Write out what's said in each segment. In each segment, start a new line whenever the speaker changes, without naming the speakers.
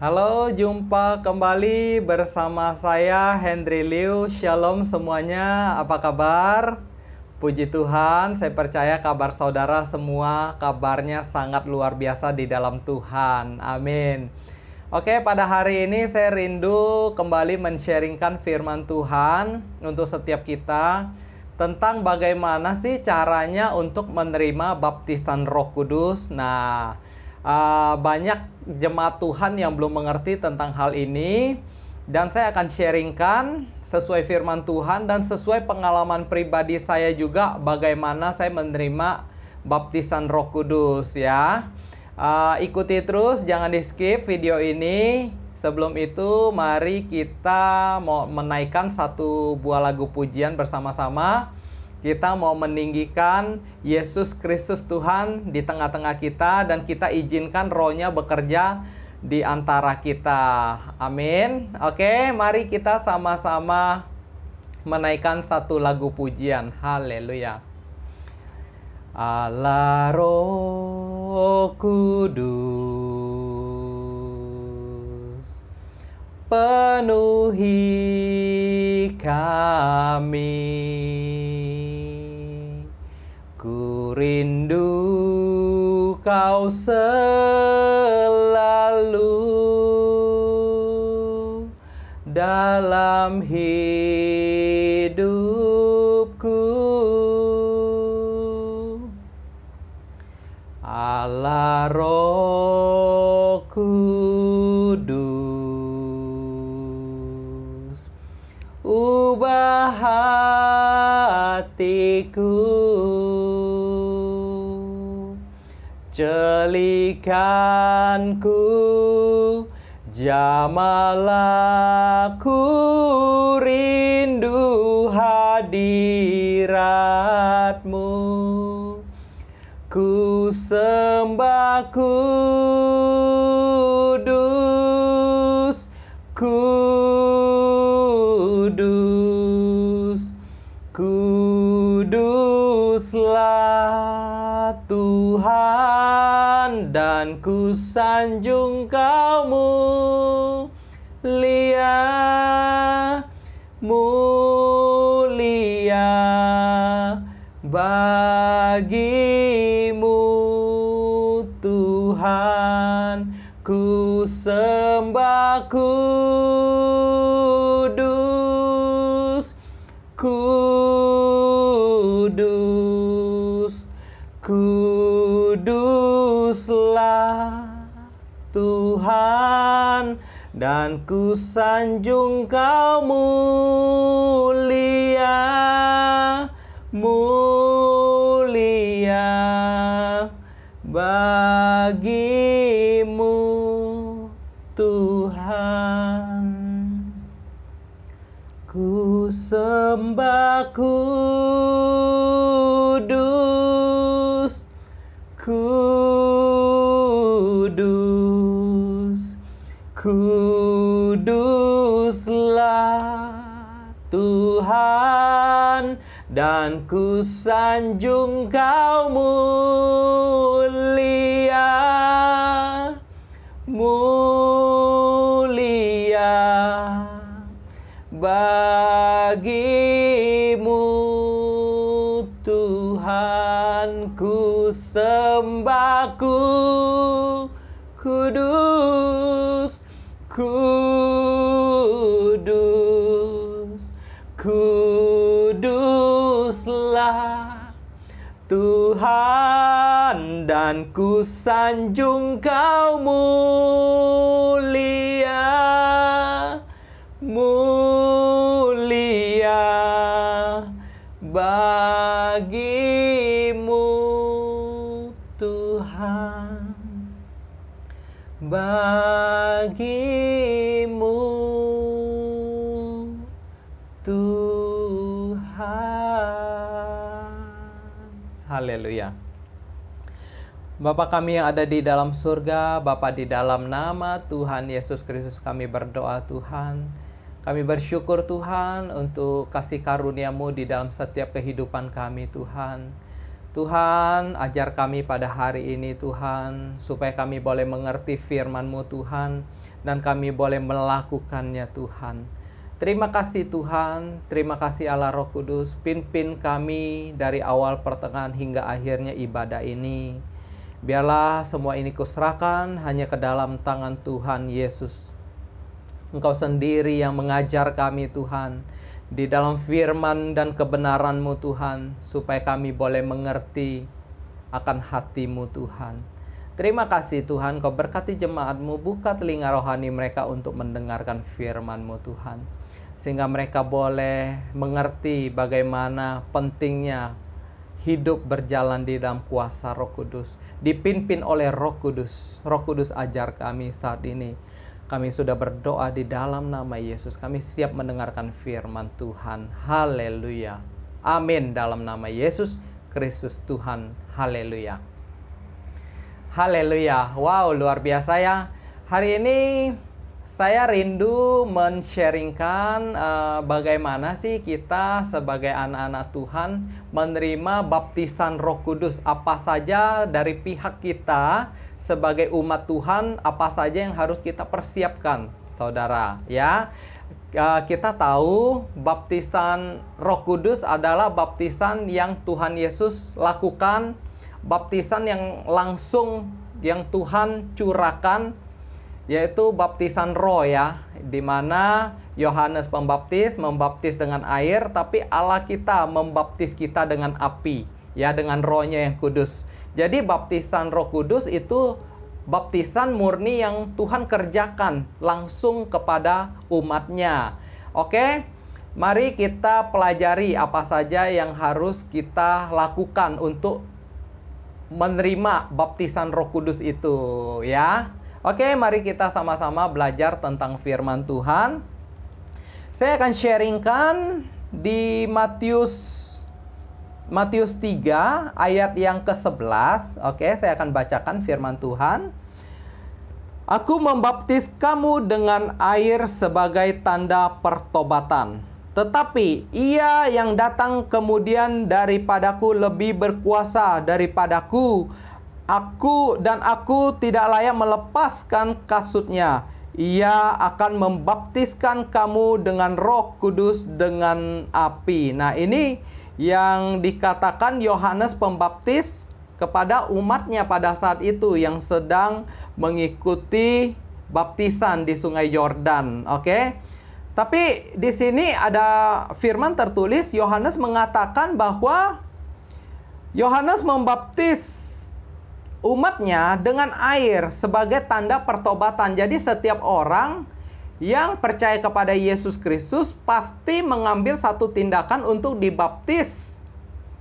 Halo, jumpa kembali bersama saya Henry Liu. Shalom semuanya, apa kabar? Puji Tuhan, saya percaya kabar saudara semua kabarnya sangat luar biasa di dalam Tuhan. Amin. Oke, pada hari ini saya rindu kembali men-sharingkan firman Tuhan untuk setiap kita tentang bagaimana sih caranya untuk menerima baptisan Roh Kudus. Nah, banyak jemaat Tuhan yang belum mengerti tentang hal ini, dan saya akan sharingkan sesuai firman Tuhan dan sesuai pengalaman pribadi saya juga bagaimana saya menerima baptisan Roh Kudus ya. Ikuti terus, jangan di skip video ini. Sebelum itu mari kita mau menaikkan satu buah lagu pujian bersama-sama. Kita mau meninggikan Yesus Kristus Tuhan di tengah-tengah kita, dan kita izinkan Roh-Nya bekerja di antara kita. Amin. Oke, mari kita sama-sama menaikkan satu lagu pujian. Haleluya. Allah Roh Kudus, penuhi kami. Ku rindu Kau selalu dalam hidupku. Allah Roh Kudus, ubah hatiku, celikanku, jamalah ku rindu hadirat-Mu. Ku sembah kudus, kudus, kuduslah Tuhan, dan ku sanjung Kau mulia, mulia bagi-Mu Tuhan. Ku sembah kudus, kudus, kuduslah Tuhan, dan ku sanjung Kau mulia, mulia bagi-Mu Tuhan. Ku sembah kudus, kudus, kuduslah Tuhan, dan ku sanjung Kau mulia, mulia bagi-Mu Tuhan. Ku sembah kudus, kudus, kuduslah Tuhan, dan ku sanjung Kau mulia, mulia bagi-Mu Tuhan, bagi-Mu Tuhan. Haleluya. Bapa kami yang ada di dalam surga, Bapa, di dalam nama Tuhan Yesus Kristus kami berdoa Tuhan. Kami bersyukur Tuhan untuk kasih karunia-Mu di dalam setiap kehidupan kami Tuhan. Tuhan, ajar kami pada hari ini Tuhan, supaya kami boleh mengerti firman-Mu Tuhan, dan kami boleh melakukannya Tuhan. Terima kasih Tuhan, terima kasih Allah Roh Kudus, pimpin kami dari awal pertengahan hingga akhirnya ibadah ini. Biarlah semua ini kuserahkan hanya ke dalam tangan Tuhan Yesus. Engkau sendiri yang mengajar kami Tuhan, di dalam firman dan kebenaran-Mu Tuhan, supaya kami boleh mengerti akan hati-Mu Tuhan. Terima kasih Tuhan, Kau berkati jemaat-Mu, buka telinga rohani mereka untuk mendengarkan firman-Mu Tuhan, sehingga mereka boleh mengerti bagaimana pentingnya hidup berjalan di dalam kuasa Roh Kudus, dipimpin oleh Roh Kudus. Roh Kudus ajar kami saat ini. Kami sudah berdoa di dalam nama Yesus. Kami siap mendengarkan firman Tuhan. Haleluya. Amin. Dalam nama Yesus Kristus Tuhan. Haleluya. Haleluya. Wow, luar biasa ya. Hari ini saya rindu men-sharingkan bagaimana sih kita sebagai anak-anak Tuhan menerima baptisan Roh Kudus. Apa saja dari pihak kita sebagai umat Tuhan, apa saja yang harus kita persiapkan, saudara, ya. Kita tahu baptisan Roh Kudus adalah baptisan yang Tuhan Yesus lakukan, baptisan yang langsung yang Tuhan curahkan, yaitu baptisan Roh, ya, di mana Yohanes Pembaptis membaptis dengan air, tapi Allah kita membaptis kita dengan api, ya, dengan Roh-Nya yang kudus. Jadi baptisan Roh Kudus itu baptisan murni yang Tuhan kerjakan langsung kepada umatnya. Oke, mari kita pelajari apa saja yang harus kita lakukan untuk menerima baptisan Roh Kudus itu, ya. Oke, mari kita sama-sama belajar tentang firman Tuhan. Saya akan sharingkan di Matius 3 ayat yang ke-11. Oke, saya akan bacakan firman Tuhan. Aku membaptis kamu dengan air sebagai tanda pertobatan. Tetapi ia yang datang kemudian daripadaku lebih berkuasa daripadaku. Aku tidak layak melepaskan kasutnya. Ia akan membaptiskan kamu dengan Roh Kudus dengan api. Nah, ini yang dikatakan Yohanes Pembaptis kepada umatnya pada saat itu yang sedang mengikuti baptisan di Sungai Yordan. Oke. Tapi di sini ada firman tertulis, Yohanes mengatakan bahwa Yohanes membaptis umatnya dengan air sebagai tanda pertobatan. Jadi setiap orang yang percaya kepada Yesus Kristus pasti mengambil satu tindakan untuk dibaptis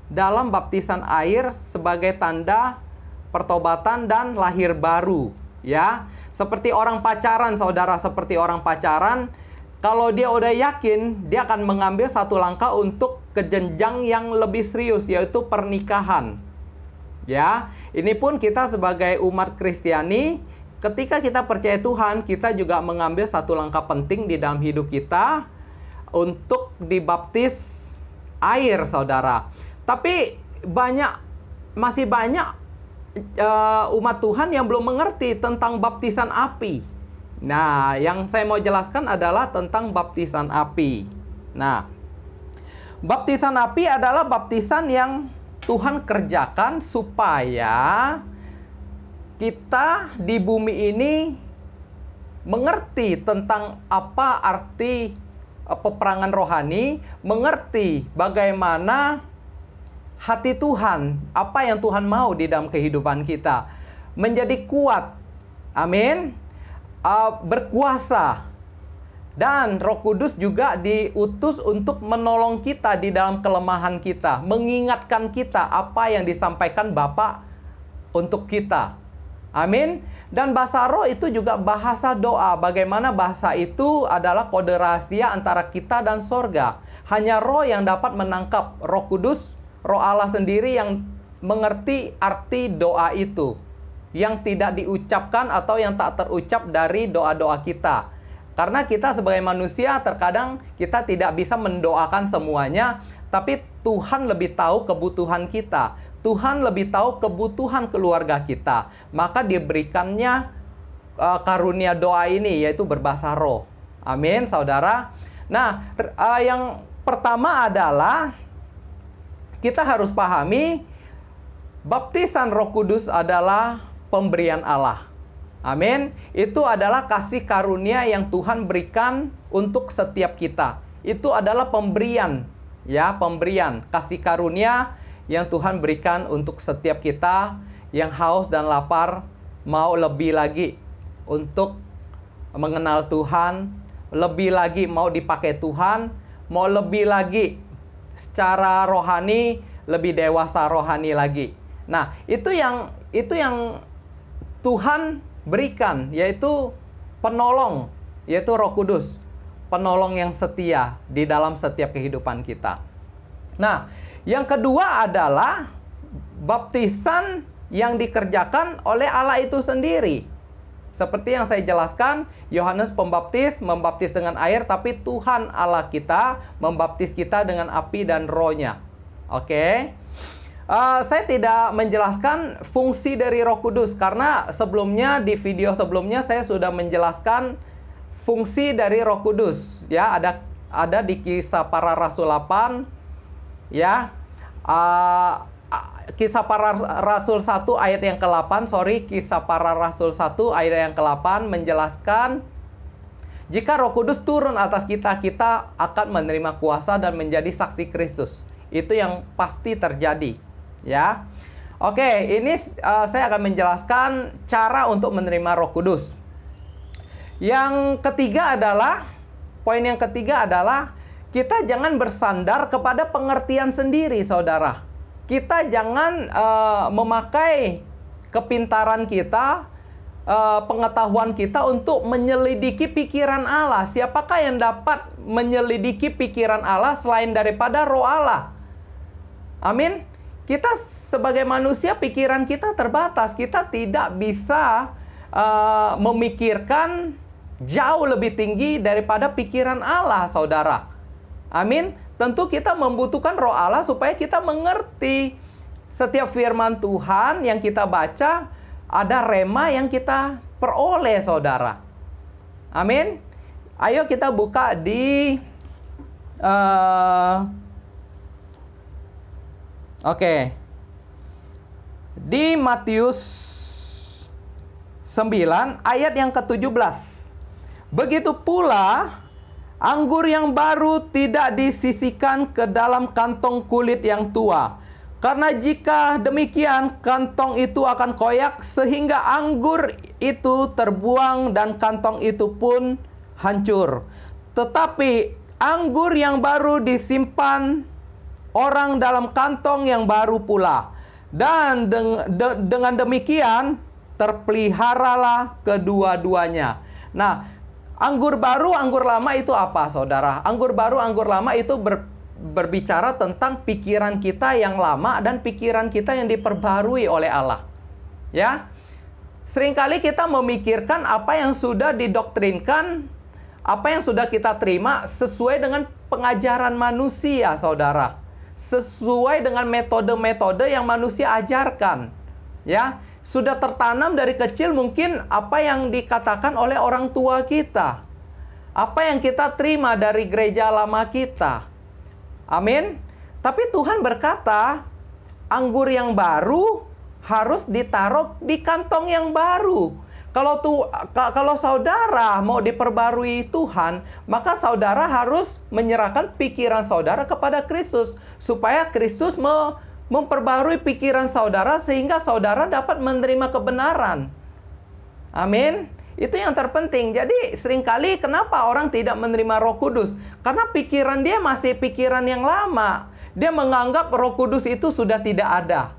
dalam baptisan air sebagai tanda pertobatan dan lahir baru, ya. Seperti orang pacaran, saudara, seperti orang pacaran, kalau dia udah yakin, dia akan mengambil satu langkah untuk ke jenjang yang lebih serius, yaitu pernikahan. Ya, ini pun kita sebagai umat Kristiani, ketika kita percaya Tuhan, kita juga mengambil satu langkah penting di dalam hidup kita untuk dibaptis air, saudara. Tapi masih banyak umat Tuhan yang belum mengerti tentang baptisan api. Nah, yang saya mau jelaskan adalah tentang baptisan api. Nah, baptisan api adalah baptisan yang Tuhan kerjakan supaya kita di bumi ini mengerti tentang apa arti peperangan rohani, mengerti bagaimana hati Tuhan, apa yang Tuhan mau di dalam kehidupan kita, menjadi kuat, amin, berkuasa. Dan Roh Kudus juga diutus untuk menolong kita di dalam kelemahan kita, mengingatkan kita apa yang disampaikan Bapa untuk kita. Amin. Dan bahasa roh itu juga bahasa doa. Bagaimana bahasa itu adalah kode rahasia antara kita dan sorga. Hanya roh yang dapat menangkap. Roh Kudus, Roh Allah sendiri yang mengerti arti doa itu, yang tidak diucapkan atau yang tak terucap dari doa-doa kita. Karena kita sebagai manusia terkadang kita tidak bisa mendoakan semuanya, tapi Tuhan lebih tahu kebutuhan kita. Tuhan lebih tahu kebutuhan keluarga kita. Maka diberikannya karunia doa ini, yaitu berbahasa roh. Amin, saudara. Nah, yang pertama adalah kita harus pahami baptisan Roh Kudus adalah pemberian Allah. Amin. Itu adalah kasih karunia yang Tuhan berikan untuk setiap kita. Itu adalah pemberian, ya, pemberian kasih karunia yang Tuhan berikan untuk setiap kita yang haus dan lapar, mau lebih lagi untuk mengenal Tuhan, lebih lagi mau dipakai Tuhan, mau lebih lagi secara rohani, lebih dewasa rohani lagi. Nah, itu yang Tuhan berikan, yaitu penolong, yaitu Roh Kudus, penolong yang setia di dalam setiap kehidupan kita. Nah, yang kedua adalah baptisan yang dikerjakan oleh Allah itu sendiri. Seperti yang saya jelaskan, Yohanes Pembaptis membaptis dengan air, tapi Tuhan Allah kita membaptis kita dengan api dan roh-Nya. Oke. Saya tidak menjelaskan fungsi dari Roh Kudus karena sebelumnya di video sebelumnya saya sudah menjelaskan fungsi dari Roh Kudus, ya. Ada di Kisah Para Rasul 8, ya. Kisah Para Rasul 1 ayat yang ke-8, Kisah Para Rasul 1 ayat yang ke-8 menjelaskan jika Roh Kudus turun atas kita, kita akan menerima kuasa dan menjadi saksi Kristus. Itu yang pasti terjadi, ya. Oke, ini saya akan menjelaskan cara untuk menerima Roh Kudus. Yang ketiga adalah, poin yang ketiga adalah kita jangan bersandar kepada pengertian sendiri, saudara. Kita jangan memakai kepintaran kita, pengetahuan kita untuk menyelidiki pikiran Allah. Siapakah yang dapat menyelidiki pikiran Allah selain daripada Roh Allah? Amin. Kita sebagai manusia, pikiran kita terbatas. Kita tidak bisa memikirkan jauh lebih tinggi daripada pikiran Allah, saudara. Amin. Tentu kita membutuhkan Roh Allah supaya kita mengerti setiap firman Tuhan yang kita baca, ada rema yang kita peroleh, saudara. Amin. Ayo kita buka di di Matius 9 ayat yang ke-17. Begitu pula anggur yang baru tidak disisihkan ke dalam kantong kulit yang tua. Karena jika demikian, kantong itu akan koyak sehingga anggur itu terbuang dan kantong itu pun hancur. Tetapi anggur yang baru disimpan orang dalam kantong yang baru pula. Dan dengan demikian terpeliharalah kedua-duanya. Nah, anggur baru, anggur lama itu apa, saudara? Anggur baru, anggur lama itu berbicara tentang pikiran kita yang lama dan pikiran kita yang diperbarui oleh Allah. Ya, seringkali kita memikirkan apa yang sudah didoktrinkan, apa yang sudah kita terima sesuai dengan pengajaran manusia, saudara. Sesuai dengan metode-metode yang manusia ajarkan. Ya, sudah tertanam dari kecil mungkin apa yang dikatakan oleh orang tua kita. Apa yang kita terima dari gereja lama kita. Amin. Tapi Tuhan berkata, anggur yang baru harus ditaruh di kantong yang baru. Kalau saudara mau diperbarui Tuhan, maka saudara harus menyerahkan pikiran saudara kepada Kristus. Supaya Kristus memperbarui pikiran saudara sehingga saudara dapat menerima kebenaran. Amin. Itu yang terpenting. Jadi seringkali kenapa orang tidak menerima Roh Kudus? Karena pikiran dia masih pikiran yang lama. Dia menganggap Roh Kudus itu sudah tidak ada.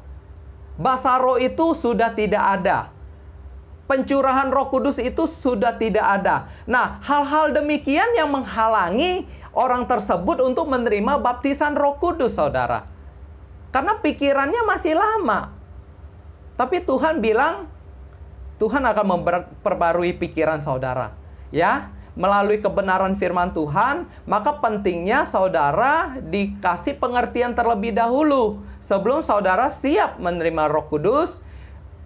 Basa roh itu sudah tidak ada. Pencurahan Roh Kudus itu sudah tidak ada. Nah, hal-hal demikian yang menghalangi orang tersebut untuk menerima baptisan Roh Kudus, saudara. Karena pikirannya masih lama. Tapi Tuhan bilang, Tuhan akan memperbarui pikiran saudara. Ya, melalui kebenaran firman Tuhan, maka pentingnya saudara dikasih pengertian terlebih dahulu. Sebelum saudara siap menerima Roh Kudus,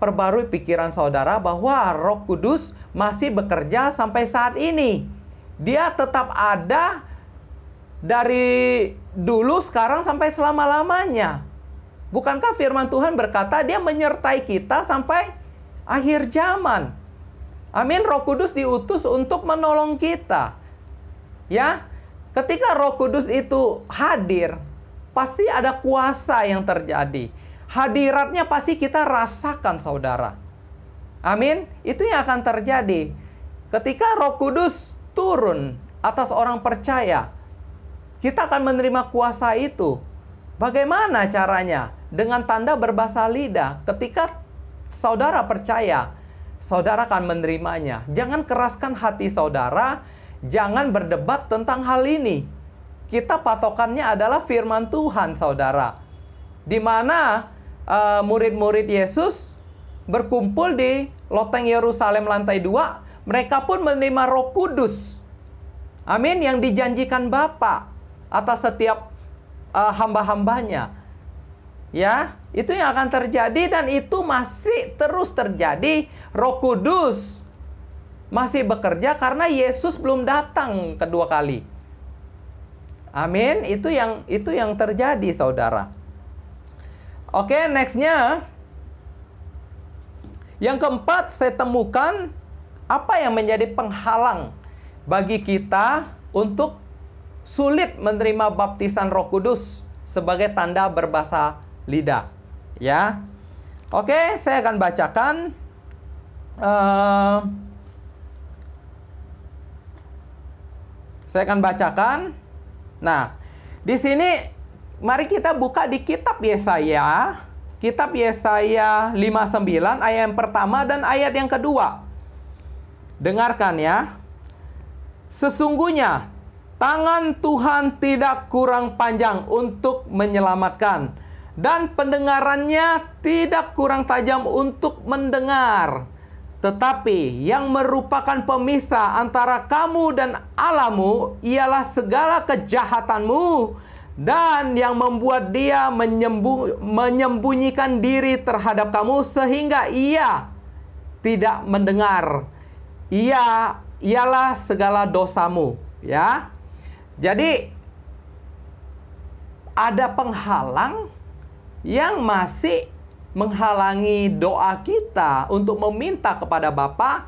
perbarui pikiran saudara bahwa Roh Kudus masih bekerja sampai saat ini. Dia tetap ada dari dulu, sekarang, sampai selama-lamanya. Bukankah firman Tuhan berkata dia menyertai kita sampai akhir zaman? Amin. Roh Kudus diutus untuk menolong kita. Ya, ketika Roh Kudus itu hadir, pasti ada kuasa yang terjadi. Hadiratnya pasti kita rasakan, saudara. Amin. Itu yang akan terjadi. Ketika Roh Kudus turun atas orang percaya, kita akan menerima kuasa itu. Bagaimana caranya? Dengan tanda berbahasa lidah. Ketika saudara percaya, saudara akan menerimanya. Jangan keraskan hati saudara, jangan berdebat tentang hal ini. Kita patokannya adalah firman Tuhan, saudara. Di mana murid-murid Yesus berkumpul di loteng Yerusalem lantai 2, mereka pun menerima Roh Kudus. Amin, yang dijanjikan Bapa atas setiap hamba-hambanya. Ya, itu yang akan terjadi dan itu masih terus terjadi. Roh Kudus masih bekerja karena Yesus belum datang kedua kali. Amin. Itu yang terjadi, saudara. Oke, nextnya. Yang keempat, saya temukan apa yang menjadi penghalang bagi kita untuk sulit menerima baptisan Roh Kudus sebagai tanda berbahasa lidah. Ya. Oke, saya akan bacakan. Saya akan bacakan. Nah, di sini mari kita buka di kitab Yesaya. Kitab Yesaya 59 ayat yang pertama dan ayat yang kedua. Dengarkan ya. Sesungguhnya tangan Tuhan tidak kurang panjang untuk menyelamatkan, dan pendengarannya tidak kurang tajam untuk mendengar. Tetapi yang merupakan pemisah antara kamu dan Allahmu ialah segala kejahatanmu, dan yang membuat dia menyembunyikan diri terhadap kamu sehingga ia tidak mendengar. Ialah segala dosamu. Ya. Jadi ada penghalang yang masih menghalangi doa kita untuk meminta kepada Bapa,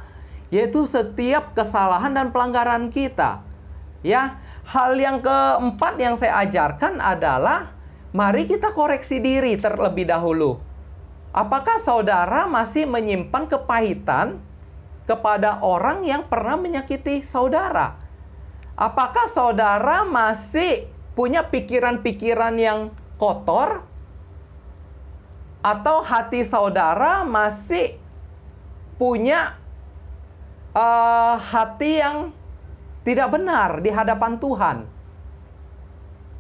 yaitu setiap kesalahan dan pelanggaran kita. Ya, hal yang keempat yang saya ajarkan adalah mari kita koreksi diri terlebih dahulu. Apakah saudara masih menyimpan kepahitan kepada orang yang pernah menyakiti saudara? Apakah saudara masih punya pikiran-pikiran yang kotor? Atau hati saudara masih punya hati yang tidak benar di hadapan Tuhan?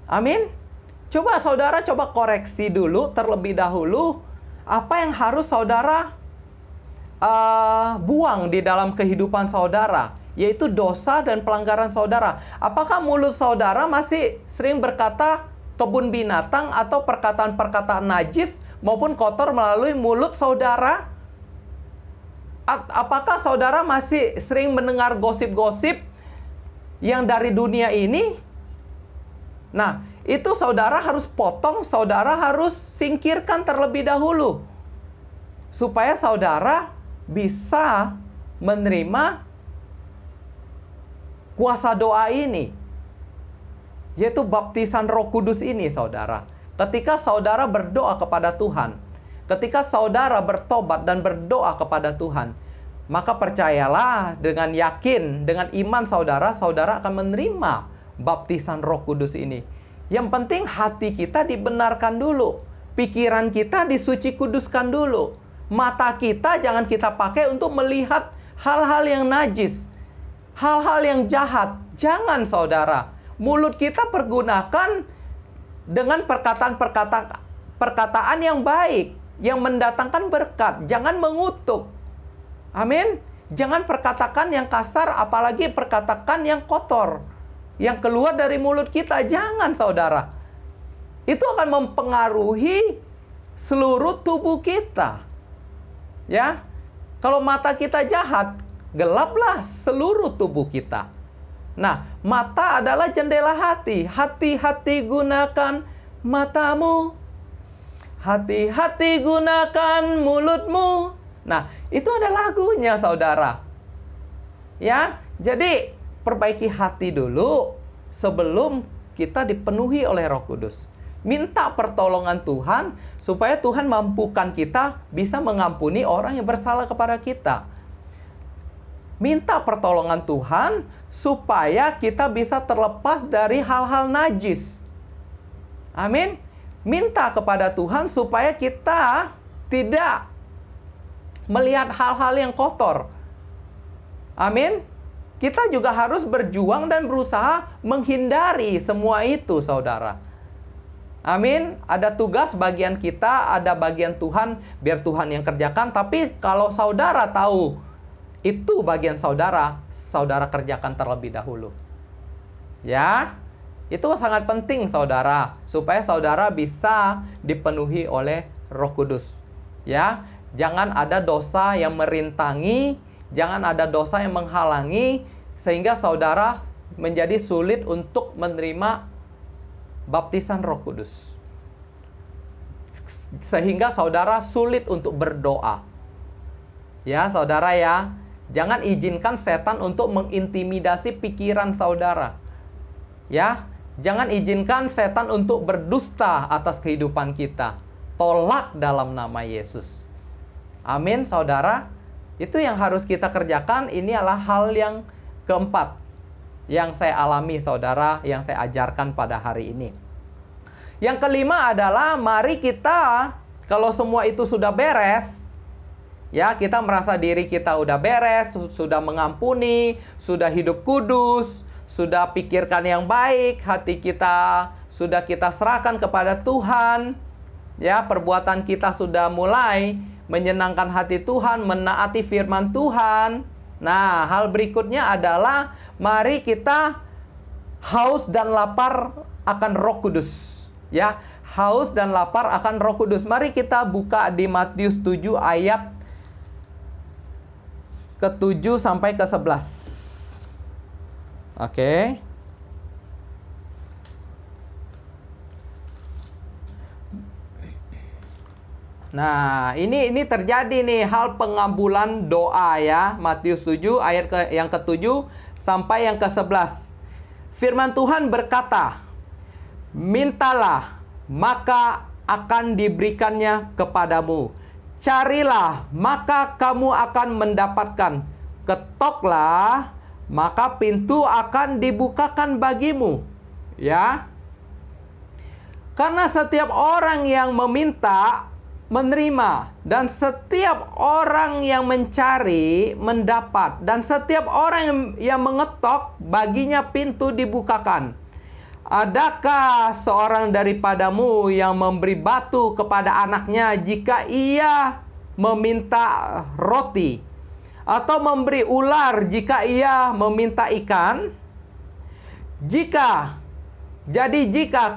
Amin. Coba saudara koreksi dulu terlebih dahulu. Apa yang harus saudara buang di dalam kehidupan saudara, yaitu dosa dan pelanggaran saudara. Apakah mulut saudara masih sering berkata kebun binatang atau perkataan-perkataan najis maupun kotor melalui mulut saudara? Apakah saudara masih sering mendengar gosip-gosip yang dari dunia ini? Nah, itu saudara harus potong, saudara harus singkirkan terlebih dahulu, supaya saudara bisa menerima kuasa doa ini, yaitu baptisan Roh Kudus ini, saudara. Ketika saudara berdoa kepada Tuhan, ketika saudara bertobat dan berdoa kepada Tuhan, maka percayalah, dengan yakin, dengan iman saudara, saudara akan menerima baptisan Roh Kudus ini. Yang penting hati kita dibenarkan dulu, pikiran kita disuci kuduskan dulu, mata kita jangan kita pakai untuk melihat hal-hal yang najis, hal-hal yang jahat. Jangan, saudara. Mulut kita pergunakan dengan perkataan yang baik, yang mendatangkan berkat. Jangan mengutuk. Amin. Jangan perkatakan yang kasar, apalagi perkatakan yang kotor. Yang keluar dari mulut kita, jangan saudara. Itu akan mempengaruhi seluruh tubuh kita. Ya, kalau mata kita jahat, gelaplah seluruh tubuh kita. Nah, mata adalah jendela hati. Hati-hati gunakan matamu. Hati-hati gunakan mulutmu. Nah, itu ada lagunya, saudara. Ya, jadi perbaiki hati dulu sebelum kita dipenuhi oleh Roh Kudus. Minta pertolongan Tuhan supaya Tuhan mampukan kita bisa mengampuni orang yang bersalah kepada kita. Minta pertolongan Tuhan supaya kita bisa terlepas dari hal-hal najis. Amin. Minta kepada Tuhan supaya kita tidak melihat hal-hal yang kotor. Amin. Kita juga harus berjuang dan berusaha menghindari semua itu, saudara. Amin. Ada tugas bagian kita, ada bagian Tuhan, biar Tuhan yang kerjakan. Tapi kalau saudara tahu itu bagian saudara, saudara kerjakan terlebih dahulu. Ya, itu sangat penting saudara, supaya saudara bisa dipenuhi oleh Roh Kudus. Ya, jangan ada dosa yang merintangi, jangan ada dosa yang menghalangi, sehingga saudara menjadi sulit untuk menerima baptisan Roh Kudus. Sehingga saudara sulit untuk berdoa. Ya, saudara ya, jangan izinkan setan untuk mengintimidasi pikiran saudara. Ya, jangan izinkan setan untuk berdusta atas kehidupan kita. Tolak dalam nama Yesus. Amin, saudara. Itu yang harus kita kerjakan. Ini adalah hal yang keempat yang saya alami, saudara, yang saya ajarkan pada hari ini. Yang kelima adalah mari kita, kalau semua itu sudah beres, ya, kita merasa diri kita udah beres, sudah mengampuni, sudah hidup kudus, sudah pikirkan yang baik, hati kita sudah kita serahkan kepada Tuhan, ya, perbuatan kita sudah mulai menyenangkan hati Tuhan, menaati firman Tuhan. Nah, hal berikutnya adalah mari kita haus dan lapar akan Roh Kudus. Ya, haus dan lapar akan Roh Kudus. Mari kita buka di Matius 7 ayat ke-7 sampai ke-11. Oke. Nah, ini terjadi nih hal pengabulan doa ya. Matius 7 ayat yang ke-7 sampai yang ke-11. Firman Tuhan berkata, "Mintalah, maka akan diberikannya kepadamu. Carilah, maka kamu akan mendapatkan. Ketoklah, maka pintu akan dibukakan bagimu." Ya. Karena setiap orang yang meminta menerima, dan setiap orang yang mencari mendapat, dan setiap orang yang mengetok baginya pintu dibukakan. Adakah seorang daripadamu yang memberi batu kepada anaknya jika ia meminta roti, atau memberi ular jika ia meminta ikan? Jika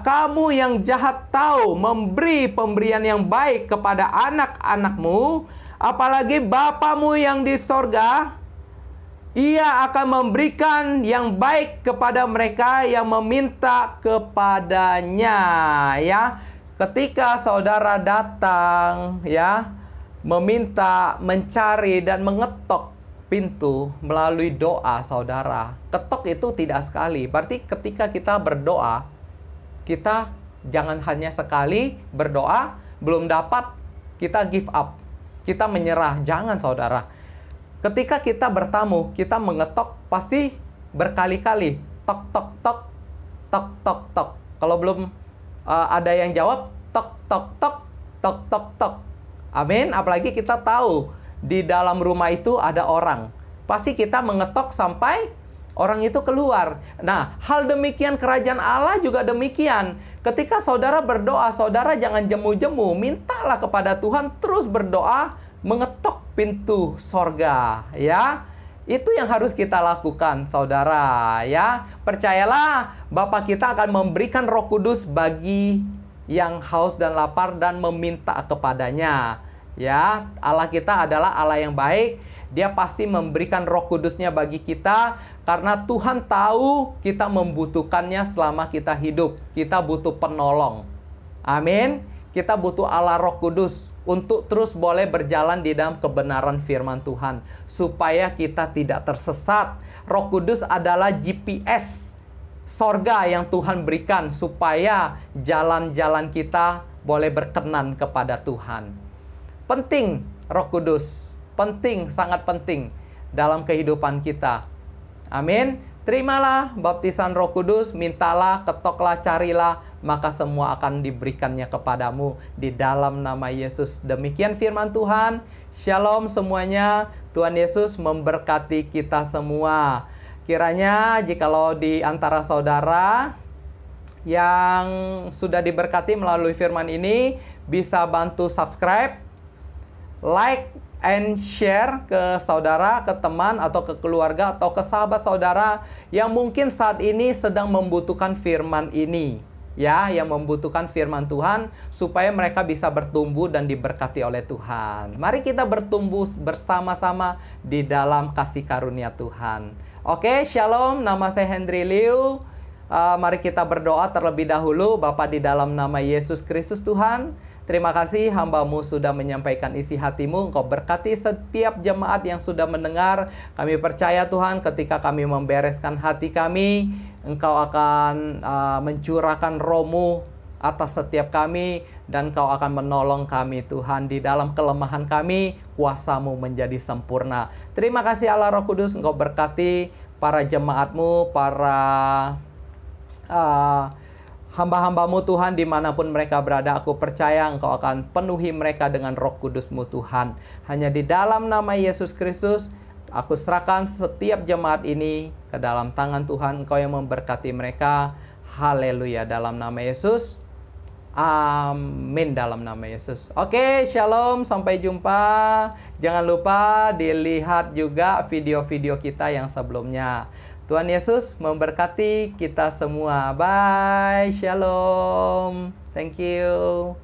kamu yang jahat tahu memberi pemberian yang baik kepada anak-anakmu, apalagi Bapamu yang di sorga, Ia akan memberikan yang baik kepada mereka yang meminta kepadanya. Ya, ketika saudara datang, ya, meminta, mencari dan mengetok pintu melalui doa saudara. Ketok itu tidak sekali. Berarti ketika kita berdoa, kita jangan hanya sekali berdoa, belum dapat, kita give up. Kita menyerah. Jangan saudara. Ketika kita bertamu, kita mengetok pasti berkali-kali. Tok, tok, tok, tok, tok, tok. Kalau belum ada yang jawab, tok, tok, tok, tok, tok, tok. Amin. Apalagi kita tahu di dalam rumah itu ada orang. Pasti kita mengetok sampai orang itu keluar. Nah, hal demikian kerajaan Allah juga demikian. Ketika saudara berdoa, saudara jangan jemu-jemu. Mintalah kepada Tuhan, terus berdoa, mengetok pintu sorga, ya. Itu yang harus kita lakukan, saudara, ya. Percayalah, Bapa kita akan memberikan Roh Kudus bagi yang haus dan lapar dan meminta kepadanya. Ya, Allah kita adalah Allah yang baik. Dia pasti memberikan Roh Kudusnya bagi kita karena Tuhan tahu kita membutuhkannya selama kita hidup. Kita butuh penolong. Amin. Kita butuh Allah Roh Kudus untuk terus boleh berjalan di dalam kebenaran firman Tuhan, supaya kita tidak tersesat. Roh Kudus adalah GPS sorga yang Tuhan berikan, supaya jalan-jalan kita boleh berkenan kepada Tuhan. Penting Roh Kudus, penting, sangat penting dalam kehidupan kita. Amin. Terimalah baptisan Roh Kudus, mintalah, ketoklah, carilah, maka semua akan diberikannya kepadamu di dalam nama Yesus. Demikian firman Tuhan. Shalom semuanya. Tuhan Yesus memberkati kita semua. Kiranya jikalau di antara saudara yang sudah diberkati melalui firman ini, bisa bantu subscribe, like, and share ke saudara, ke teman, atau ke keluarga, atau ke sahabat saudara yang mungkin saat ini sedang membutuhkan firman ini. Ya, yang membutuhkan firman Tuhan, supaya mereka bisa bertumbuh dan diberkati oleh Tuhan. Mari kita bertumbuh bersama-sama di dalam kasih karunia Tuhan. Oke, shalom. Nama saya Henry Liu. Mari kita berdoa terlebih dahulu. Bapa, di dalam nama Yesus Kristus Tuhan, terima kasih hamba-Mu sudah menyampaikan isi hati-Mu. Engkau berkati setiap jemaat yang sudah mendengar. Kami percaya Tuhan, ketika kami membereskan hati kami, Engkau akan mencurahkan Roh-Mu atas setiap kami, dan Engkau akan menolong kami Tuhan. Di dalam kelemahan kami, kuasa-Mu menjadi sempurna. Terima kasih Allah Roh Kudus. Engkau berkati para jemaat-Mu, para hamba-hamba-Mu Tuhan, dimanapun mereka berada. Aku percaya Engkau akan penuhi mereka dengan Roh Kudus-Mu Tuhan. Hanya di dalam nama Yesus Kristus, aku serahkan setiap jemaat ini ke dalam tangan Tuhan. Engkau yang memberkati mereka. Haleluya, dalam nama Yesus. Amin, dalam nama Yesus. Oke, shalom, sampai jumpa. Jangan lupa dilihat juga video-video kita yang sebelumnya. Tuhan Yesus memberkati kita semua. Bye, shalom. Thank you.